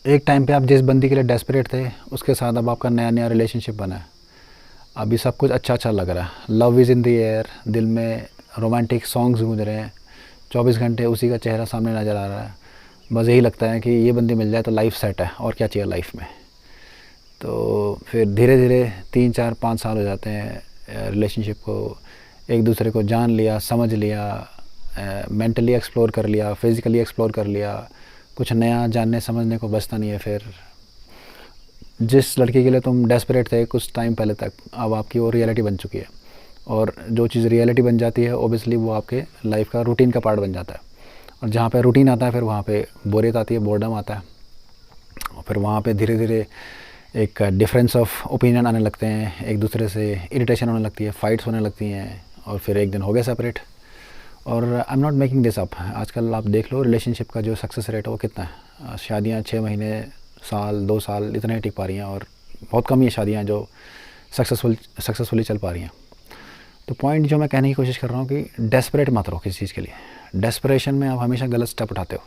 एक टाइम पे आप जिस बंदी के लिए डेस्परेट थे उसके साथ अब आपका नया नया रिलेशनशिप बना है, अभी सब कुछ अच्छा अच्छा लग रहा है, love is in the air, दिल में रोमांटिक सॉन्ग्स गूंज रहे हैं, 24 घंटे उसी का चेहरा सामने नज़र आ रहा है, बस यही लगता है कि ये बंदी मिल जाए तो लाइफ सेट है, और क्या चाहिए लाइफ में। तो फिर धीरे धीरे 3 4 5 साल हो जाते हैं रिलेशनशिप को, एक दूसरे को जान लिया, समझ लिया, मेंटली एक्सप्लोर कर लिया, फिज़िकली एक्सप्लोर कर लिया, कुछ नया जानने समझने को बचता नहीं है। फिर जिस लड़की के लिए तुम डेस्परेट थे कुछ टाइम पहले तक, अब आपकी वो रियलिटी बन चुकी है, और जो चीज़ रियलिटी बन जाती है ओबियसली वो आपके लाइफ का रूटीन का पार्ट बन जाता है, और जहाँ पे रूटीन आता है फिर वहाँ पे बोरियत आती है, बोर्डम आता है, और फिर वहाँ पे धीरे धीरे एक डिफरेंस ऑफ ओपिनियन आने लगते हैं, एक दूसरे से इरिटेशन होने लगती है, फाइट्स होने लगती हैं, और फिर एक दिन हो गया सेपरेट। और I am not making this up, आजकल आप देख लो रिलेशनशिप का जो सक्सेस रेट है वो कितना है, शादियाँ 6 महीने, साल, 2 साल इतने ही टिक पा रही हैं, और बहुत कम ही शादियाँ जो सक्सेसफुली चल पा रही हैं। तो पॉइंट जो मैं कहने की कोशिश कर रहा हूँ कि डेस्परेट मत रहो किसी चीज़ के लिए, डेस्परेशन में आप हमेशा गलत स्टेप उठाते हो।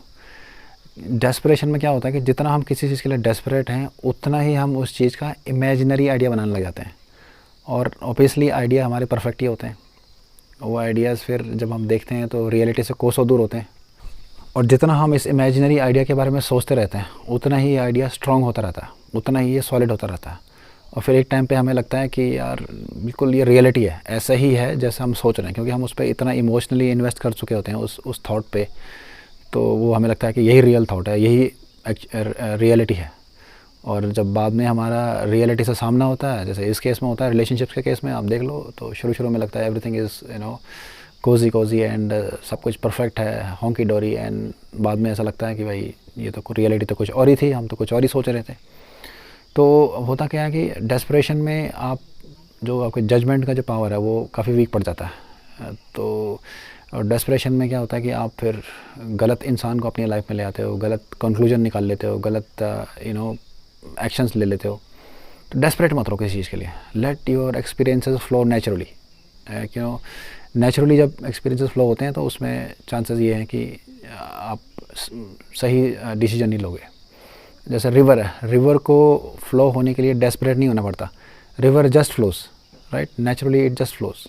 डेस्परेशन में क्या होता है कि जितना हम किसी चीज़ के लिए डेस्परेट हैं उतना ही हम उस चीज़ का इमेजिनरी आइडिया बनाने लग जाते हैं, और ऑब्वियसली आइडिया हमारे परफेक्ट ही होते हैं, वो आइडियाज़ फिर जब हम देखते हैं तो रियलिटी से कोसों दूर होते हैं, और जितना हम इस इमेजिनरी आइडिया के बारे में सोचते रहते हैं उतना ही आइडिया स्ट्रॉन्ग होता रहता है, उतना ही ये सॉलिड होता रहता है, और फिर एक टाइम पे हमें लगता है कि यार बिल्कुल ये रियलिटी है, ऐसा ही है जैसा हम सोच रहे हैं, क्योंकि हम उस पर इतना इमोशनली इन्वेस्ट कर चुके होते हैं उस थॉट पे, तो वो हमें लगता है कि यही रियल थॉट है, यही रियलिटी है। और जब बाद में हमारा रियलिटी से सामना होता है, जैसे इस केस में होता है, रिलेशनशिप्स के केस में आप देख लो, तो शुरू में लगता है एवरीथिंग इज़ कोजी एंड सब कुछ परफेक्ट है, हॉन्की डोरी, एंड बाद में ऐसा लगता है कि भाई ये तो रियलिटी तो कुछ और ही थी, हम तो कुछ और ही सोच रहे थे। तो होता क्या है कि डेस्परेशन में आप जो आपके जजमेंट का जो पावर है वो काफ़ी वीक पड़ जाता है। तो और डेस्परेशन में क्या होता है कि आप फिर गलत इंसान को अपनी लाइफ में ले आते हो, गलत कंक्लूजन निकाल लेते हो, गलत एक्शंस ले लेते हो। तो डेस्परेट मत रहो किसी चीज़ के लिए, let your experiences flow naturally. Naturally जब एक्सपीरियंसेस फ्लो होते हैं तो उसमें चांसेस ये हैं कि आप सही डिसीजन नहीं लोगे। जैसे रिवर है, रिवर को फ्लो होने के लिए डेस्परेट नहीं होना पड़ता, river just flows, right, naturally it just flows.